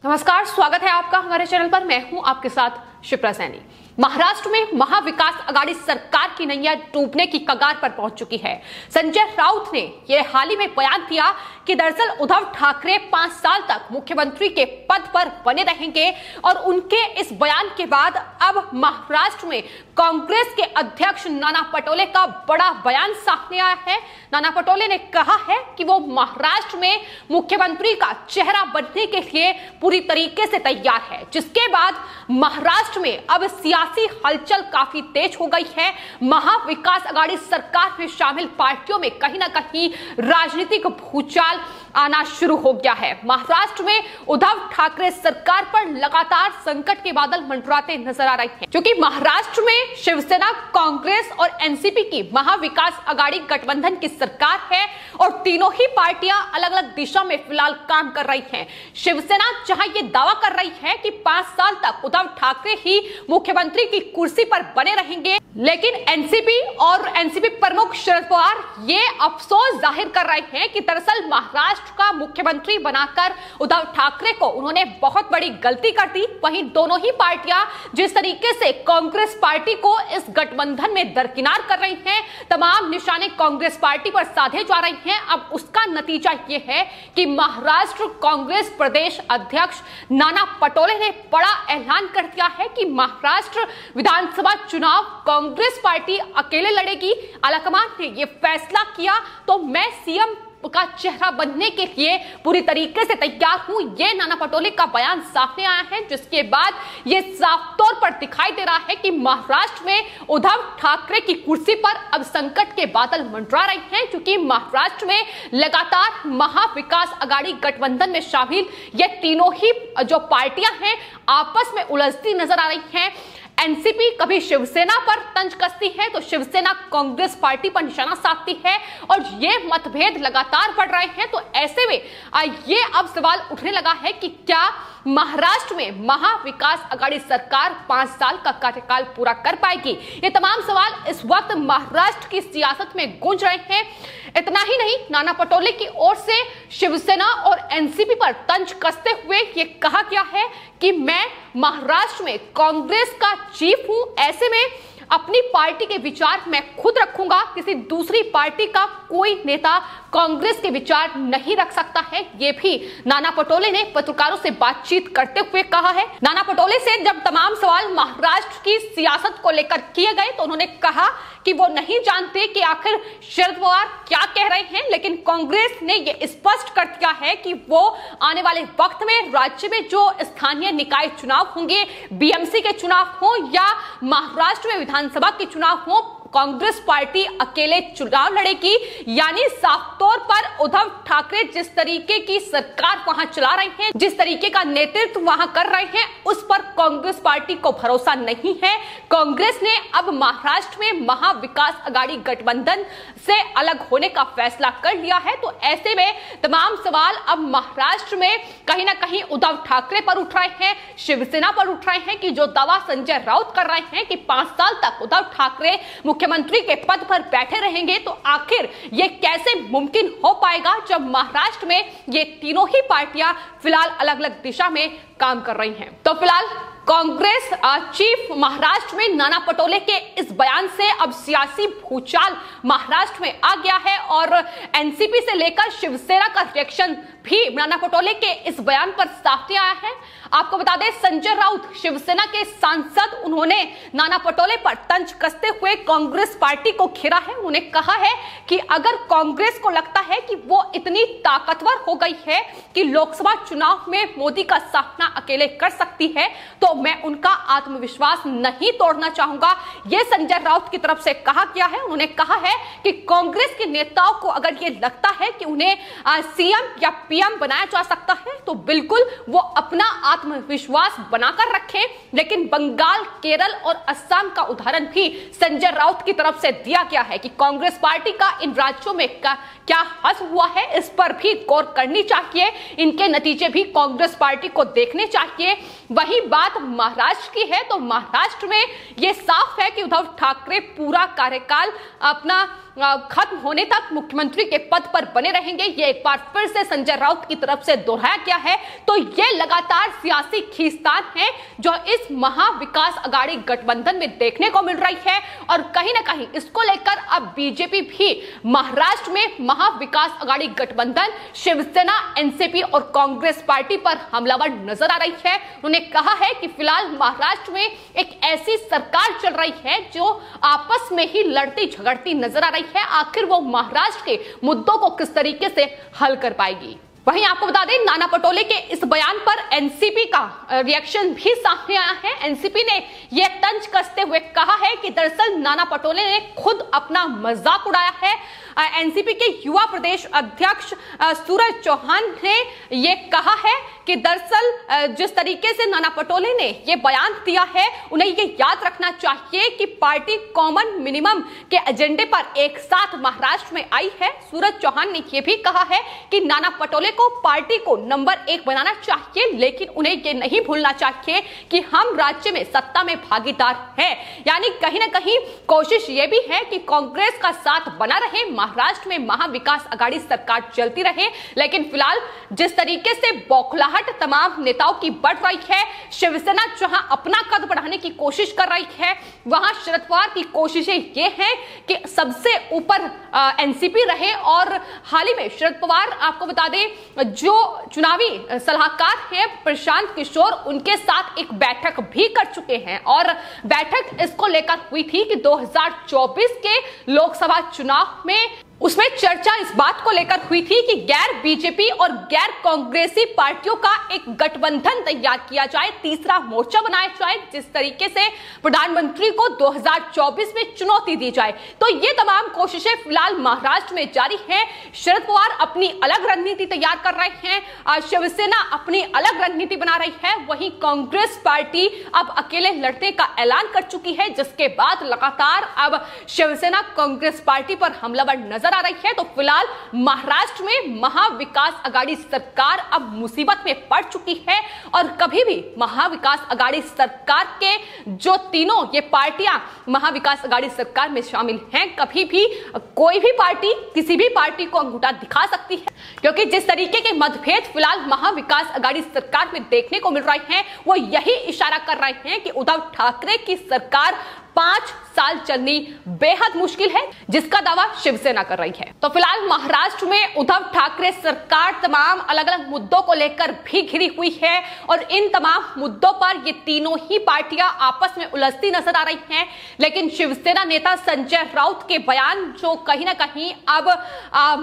नमस्कार, स्वागत है आपका हमारे चैनल पर। मैं हूं आपके साथ शिप्रा सैनी। महाराष्ट्र में महाविकास आघाड़ी सरकार की नैया डूबने की कगार पर पहुंच चुकी है। संजय राउत ने यह हाल ही में बयान दिया कि दरअसल उद्धव ठाकरे 5 साल तक मुख्यमंत्री के पद पर बने रहेंगे और उनके इस बयान के बाद अब महाराष्ट्र में कांग्रेस के अध्यक्ष नाना पटोले का बड़ा बयान सामने आया है। नाना पटोले ने कहा है कि वो महाराष्ट्र में मुख्यमंत्री का चेहरा बनने के लिए पूरी तरीके से तैयार है, जिसके बाद महाराष्ट्र में अब सियासी हलचल काफी तेज हो गई है। महाविकास आघाड़ी सरकार में शामिल पार्टियों में कहीं ना कहीं राजनीतिक भूचाल आना शुरू हो गया है। महाराष्ट्र में उद्धव ठाकरे सरकार पर लगातार संकट के बादल मंडराते नजर आ रहे हैं, क्योंकि महाराष्ट्र में शिवसेना, कांग्रेस और एनसीपी की महाविकास आघाड़ी गठबंधन की सरकार है और तीनों ही पार्टियां अलग अलग दिशा में फिलहाल काम कर रही हैं। शिवसेना जहां ये दावा कर रही है कि 5 साल तक उद्धव ठाकरे ही मुख्यमंत्री की कुर्सी पर बने रहेंगे, लेकिन एनसीपी और एनसीपी प्रमुख शरद पवार ये अफसोस जाहिर कर रहे हैं कि दरअसल महाराष्ट्र का मुख्यमंत्री बनाकर उद्धव ठाकरे को उन्होंने बहुत बड़ी गलती कर दी। वहीं दोनों ही पार्टियां जिस तरीके से कांग्रेस पार्टी को इस गठबंधन में दरकिनार कर रही हैं, तमाम निशाने कांग्रेस पार्टी पर साधे जा रही हैं। अब उसका नतीजा ये है कि महाराष्ट्र कांग्रेस प्रदेश अध्यक्ष नाना पटोले ने बड़ा ऐलान कर दिया है कि महाराष्ट्र विधानसभा चुनाव कांग्रेस पार्टी अकेले लड़ेगी। आलाकमान ने यह फैसला किया तो मैं सीएम का चेहरा बनने के लिए पूरी तरीके से तैयार हूं। ये नाना पटोले का बयान सामने आया है, जिसके बाद ये साफ तौर पर दिखाई दे रहा है कि महाराष्ट्र में उद्धव ठाकरे की कुर्सी पर अब संकट के बादल मंडरा रहे हैं, क्योंकि महाराष्ट्र में लगातार महाविकास आघाड़ी गठबंधन में शामिल ये तीनों ही जो पार्टियां हैं आपस में उलझती नजर आ रही हैं। एनसीपी कभी शिवसेना पर तंज कसती है तो शिवसेना कांग्रेस पार्टी पर निशाना साधती है और ये मतभेद लगातार बढ़ रहे हैं। तो ऐसे में ये अब सवाल उठने लगा है कि क्या महाराष्ट्र में महाविकास आघाड़ी सरकार 5 साल का कार्यकाल पूरा कर पाएगी? ये तमाम सवाल इस वक्त महाराष्ट्र की सियासत में गूंज रहे हैं। इतना ही नहीं, नाना पटोले की ओर से शिवसेना और एनसीपी पर तंज कसते हुए ये कहा गया है कि मैं महाराष्ट्र में कांग्रेस का चीफ हूं, ऐसे में अपनी पार्टी के विचार मैं खुद रखूंगा, किसी दूसरी पार्टी का कोई नेता कांग्रेस के विचार नहीं रख सकता है। ये भी नाना पटोले ने पत्रकारों से बातचीत करते हुए कहा है। नाना पटोले से जब तमाम सवाल महाराष्ट्र की सियासत को लेकर किए गए तो उन्होंने कहा कि वो नहीं जानते कि आखिर शरद पवार क्या कह रहे हैं, लेकिन कांग्रेस ने ये स्पष्ट कर दिया है कि वो आने वाले वक्त में राज्य में जो स्थानीय निकाय चुनाव होंगे, बीएमसी के चुनाव हो या महाराष्ट्र में विधानसभा के चुनाव हो, कांग्रेस पार्टी अकेले चुनाव लड़ेगी। यानी साफ तौर पर उद्धव ठाकरे जिस तरीके की सरकार वहां चला रहे हैं, जिस तरीके का नेतृत्व वहां कर रहे हैं, उस पर कांग्रेस पार्टी को भरोसा नहीं है। कांग्रेस ने अब महाराष्ट्र में महाविकास आघाड़ी गठबंधन से अलग होने का फैसला कर लिया है। तो ऐसे में तमाम सवाल अब महाराष्ट्र में कहीं ना कहीं उद्धव ठाकरे पर उठ रहे हैं, शिवसेना पर उठ रहे हैं कि जो दावा संजय राउत कर रहे हैं कि 5 साल तक उद्धव ठाकरे मुख्यमंत्री के पद पर बैठे रहेंगे, तो आखिर ये कैसे मुमकिन हो पाएगा जब महाराष्ट्र में ये तीनों ही पार्टियां फिलहाल अलग अलग दिशा में काम कर रही हैं। तो फिलहाल कांग्रेस चीफ महाराष्ट्र में नाना पटोले के इस बयान से अब सियासी भूचाल महाराष्ट्र में आ गया है और एनसीपी से लेकर शिवसेना का रिएक्शन भी नाना पटोले के इस बयान पर सामने आया है। आपको बता दें, संजय राउत शिवसेना के सांसद, उन्होंने नाना पटोले पर तंज कसते हुए कांग्रेस पार्टी को घेरा है। उन्होंने कहा है कि अगर कांग्रेस को लगता है कि वो इतनी ताकतवर हो गई है कि लोकसभा चुनाव में मोदी का सामना अकेले कर सकती है, तो मैं उनका आत्मविश्वास नहीं तोड़ना चाहूंगा। यह संजय राउत की तरफ से कहा गया है। उन्होंने कहा है कि कांग्रेस के नेताओं को अगर ये लगता है कि उन्हें सीएम या पीएम बनाया जा सकता है, तो बिल्कुल वो अपना आत्मविश्वास बनाकर रखें। लेकिन बंगाल, केरल और असम का उदाहरण भी संजय राउत की तरफ से दिया गया है कि कांग्रेस पार्टी का इन राज्यों में क्या हद हुआ है, इस पर भी गौर करनी चाहिए। इनके नतीजे भी कांग्रेस पार्टी को देखने चाहिए। वही बात महाराष्ट्र की है, तो महाराष्ट्र में यह साफ है कि उद्धव ठाकरे पूरा कार्यकाल अपना खत्म होने तक मुख्यमंत्री के पद पर बने रहेंगे, ये एक बार फिर से संजय राउत की तरफ से दोहराया गया है। तो ये लगातार सियासी खींचतान है जो इस महाविकास अघाड़ी गठबंधन में देखने को मिल रही है और कहीं ना कहीं इसको लेकर अब बीजेपी भी महाराष्ट्र में महाविकास अघाड़ी गठबंधन शिवसेना, एनसीपी और कांग्रेस पार्टी पर हमलावर नजर आ रही है। उन्होंने कहा है कि फिलहाल महाराष्ट्र में एक ऐसी सरकार चल रही है जो आपस में ही लड़ती झगड़ती नजर आ रही है। आखिर वो महाराष्ट्र के मुद्दों को किस तरीके से हल कर पाएगी। वहीं आपको बता दें, नाना पटोले के इस बयान पर एनसीपी का रिएक्शन भी सामने आया है। एनसीपी ने यह तंज कसते हुए कहा है कि दरअसल नाना पटोले ने खुद अपना मजाक उड़ाया है। एनसीपी के युवा प्रदेश अध्यक्ष सूरज चौहान ने यह कहा है कि दरअसल जिस तरीके से नाना पटोले ने यह बयान दिया है, उन्हें यह याद रखना चाहिए कि पार्टी कॉमन मिनिमम के एजेंडे पर एक साथ महाराष्ट्र में आई है। सूरज चौहान ने यह भी कहा है कि नाना पटोले को पार्टी को नंबर 1 बनाना चाहिए, लेकिन उन्हें यह नहीं भूलना चाहिए कि हम राज्य में सत्ता में भागीदार हैं। यानी कहीं ना कहीं कोशिश यह भी है कि कांग्रेस का साथ बना रहे, महाराष्ट्र में महाविकास अघाड़ी सरकार चलती रहे। लेकिन फिलहाल जिस तरीके से बौखलाहट तमाम नेताओं की बढ़ रही है, शिवसेना जहां अपना कद बढ़ाने की कोशिश कर रही है, वहां शरद पवार की कोशिशें ये हैं कि सबसे ऊपर एनसीपी रहे। और हाल ही में शरद पवार, आपको बता दें, जो चुनावी सलाहकार हैं प्रशांत किशोर, उनके साथ एक बैठक भी कर चुके हैं और बैठक इसको लेकर हुई थी कि 2024 के लोकसभा चुनाव में उसमें चर्चा इस बात को लेकर हुई थी कि गैर बीजेपी और गैर कांग्रेसी पार्टियों का एक गठबंधन तैयार किया जाए, तीसरा मोर्चा बनाया जाए, जिस तरीके से प्रधानमंत्री को 2024 में चुनौती दी जाए। तो ये तमाम कोशिशें फिलहाल महाराष्ट्र में जारी हैं। शरद पवार अपनी अलग रणनीति तैयार कर रहे हैं, शिवसेना अपनी अलग रणनीति बना रही है, वहीं कांग्रेस पार्टी अब अकेले लड़ने का ऐलान कर चुकी है, जिसके बाद लगातार अब शिवसेना कांग्रेस पार्टी पर हमलावर नजर आ रही है। तो फिलहाल महाराष्ट्र में महाविकास अघाड़ी सरकार अब मुसीबत में पड़ चुकी है और कभी भी महाविकास अघाड़ी सरकार के जो तीनों ये पार्टियां महाविकास अघाड़ी सरकार में शामिल हैं, कभी भी कोई भी पार्टी किसी भी पार्टी को अंगूठा दिखा सकती है, क्योंकि जिस तरीके के मतभेद फिलहाल महाविकास अघाड़ी सरकार में देखने को मिल रहे हैं, वो यही इशारा कर रहे हैं कि उद्धव ठाकरे की सरकार 5 साल चलनी बेहद मुश्किल है, जिसका दावा शिवसेना कर रही है। तो फिलहाल महाराष्ट्र में उद्धव ठाकरे सरकार तमाम अलग अलग मुद्दों को लेकर भी घिरी हुई है और इन तमाम मुद्दों पर ये तीनों ही पार्टियां आपस में उलझती नजर आ रही हैं। लेकिन शिवसेना नेता संजय राउत के बयान जो कहीं ना कहीं अब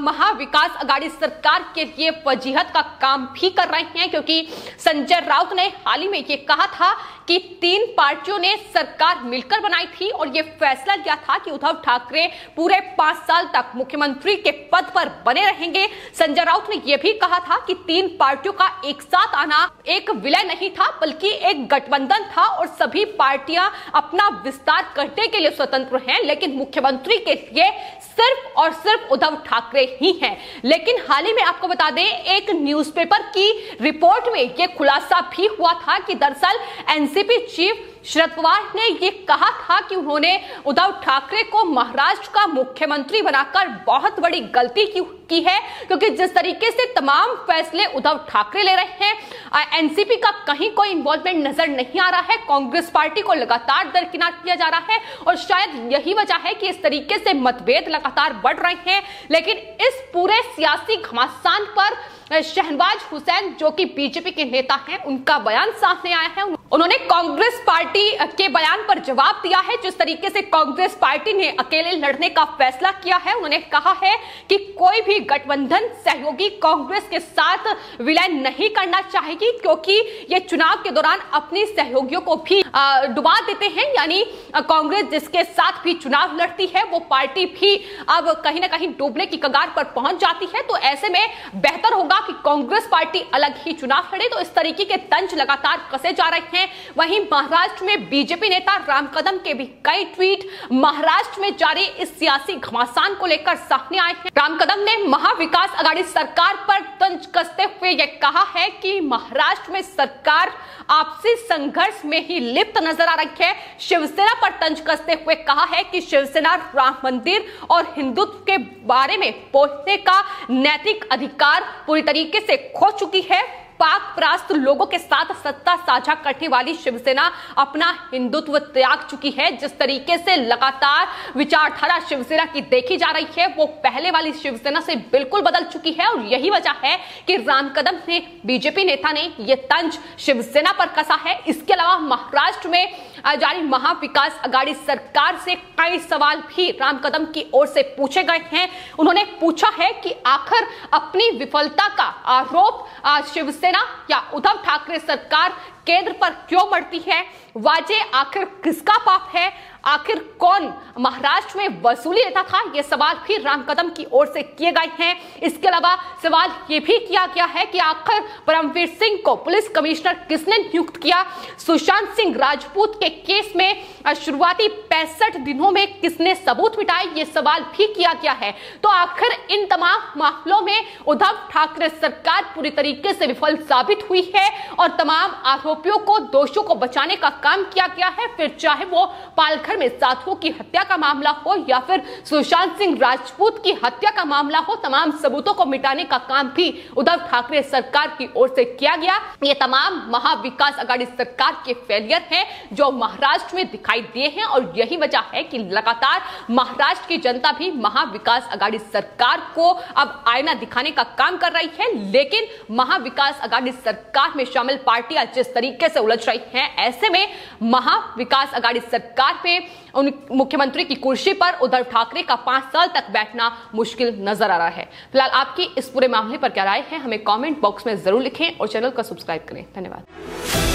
महाविकास अघाड़ी सरकार के लिए वजीहत का काम भी कर रहे हैं, क्योंकि संजय राउत ने हाल ही में ये कहा था कि 3 पार्टियों ने सरकार मिलकर बनाई थी और यह फैसला लिया था कि उद्धव ठाकरे पूरे 5 साल तक मुख्यमंत्री के पद पर बने रहेंगे। संजय राउत ने यह भी कहा था कि 3 पार्टियों का एक साथ आना एक विलय नहीं था, बल्कि एक गठबंधन था और सभी पार्टियां अपना विस्तार करने के लिए स्वतंत्र हैं, लेकिन मुख्यमंत्री के लिए सिर्फ और सिर्फ उद्धव ठाकरे ही हैं। लेकिन हाल ही में आपको बता दें, एक न्यूज़पेपर की रिपोर्ट में यह खुलासा भी हुआ था कि दरअसल एनसीपी चीफ शरद पवार ने यह कहा था कि उन्होंने उद्धव ठाकरे को महाराष्ट्र का मुख्यमंत्री बनाकर बहुत बड़ी गलती की है, क्योंकि जिस तरीके से तमाम फैसले उद्धव ठाकरे ले रहे हैं, एनसीपी का कहीं कोई इन्वॉल्वमेंट नजर नहीं आ रहा है, कांग्रेस पार्टी को लगातार दरकिनार किया जा रहा है और शायद यही वजह है कि इस तरीके से मतभेद लगातार बढ़ रहे हैं। लेकिन इस पूरे सियासी घमासान पर शहनवाज हुसैन, जो कि बीजेपी के नेता हैं, उनका बयान सामने आया है। उन्होंने कांग्रेस पार्टी के बयान पर जवाब दिया है। जिस तरीके से कांग्रेस पार्टी ने अकेले लड़ने का फैसला किया है, उन्होंने कहा है कि कोई भी गठबंधन सहयोगी कांग्रेस के साथ विलय नहीं करना चाहेगी, क्योंकि ये चुनाव के दौरान अपनी सहयोगियों को भी डुबा देते हैं। यानी कांग्रेस जिसके साथ भी चुनाव लड़ती है, वो पार्टी भी अब कहीं ना कहीं डूबने की कगार पर पहुंच जाती है। तो ऐसे में बेहतर होगा कि कांग्रेस पार्टी अलग ही चुनाव लड़े। तो इस तरीके के तंज लगातार कसे जा रहे हैं। हैं, वहीं महाराष्ट्र में बीजेपी नेता राम कदम के भी कई ट्वीट महाराष्ट्र में जारी इस सियासी घमासान को लेकर सामने आए हैं। राम कदम ने महाविकास आघाड़ी सरकार पर तंज कसते हुए यह कहा है कि महाराष्ट्र में सरकार आपसी संघर्ष में ही लिप्त नजर आ रही है। शिवसेना पर तंज कसते हुए कहा है कि शिवसेना राम मंदिर और हिंदुत्व के बारे में बोलने का नैतिक अधिकार पूरी तरीके से खो चुकी है। पाक परास्त लोगों के साथ सत्ता साझा करने वाली शिवसेना अपना हिंदुत्व त्याग चुकी है। जिस तरीके से लगातार विचारधारा शिवसेना की देखी जा रही है वो पहले वाली शिवसेना से बिल्कुल बदल चुकी है और यही वजह है कि राम कदम ने, बीजेपी नेता ने ये तंज शिवसेना पर कसा है। इसके अलावा महाराष्ट्र में जारी महाविकास आघाड़ी सरकार से कई सवाल भी राम कदम की ओर से पूछे गए हैं। उन्होंने पूछा है कि आखिर अपनी विफलता का आरोप शिवसेना या उद्धव ठाकरे सरकार केंद्र पर क्यों बढ़ती है? वजह आखिर किसका पाप है? आखिर कौन महाराष्ट्र में वसूली लेता था? ये सवाल भी राम कदम की ओर से किए गए हैं। इसके अलावा सवाल ये भी किया गया है कि आखिर परमवीर सिंह को पुलिस कमिश्नर किसने नियुक्त किया? सुशांत सिंह राजपूत के केस में शुरुआती 65 दिनों में किसने सबूत मिटाए? ये सवाल भी किया गया है। तो आखिर इन तमाम मामलों में उद्धव ठाकरे सरकार पूरी तरीके से विफल साबित हुई है और तमाम आरोपियों को, दोषियों को बचाने का काम किया गया है। फिर चाहे वो पालघर में साधुओं की हत्या का मामला हो या फिर सुशांत सिंह राजपूत की हत्या का मामला हो, तमाम सबूतों को मिटाने का काम भी उद्धव ठाकरे सरकार की ओर से किया गया। ये तमाम महाविकास आघाड़ी सरकार के फेलियर हैं जो महाराष्ट्र में दिखाई दिए हैं और यही वजह है कि लगातार महाराष्ट्र की जनता भी महाविकास आघाड़ी सरकार को अब आईना दिखाने का काम कर रही है। लेकिन महाविकास आघाड़ी सरकार में शामिल पार्टियां जिस तरीके से उलझ रही हैं, ऐसे में महाविकास आघाड़ी सरकार में उन मुख्यमंत्री की कुर्सी पर उद्धव ठाकरे का 5 साल तक बैठना मुश्किल नजर आ रहा है। फिलहाल आपकी इस पूरे मामले पर क्या राय है, हमें कमेंट बॉक्स में जरूर लिखें और चैनल को सब्सक्राइब करें। धन्यवाद।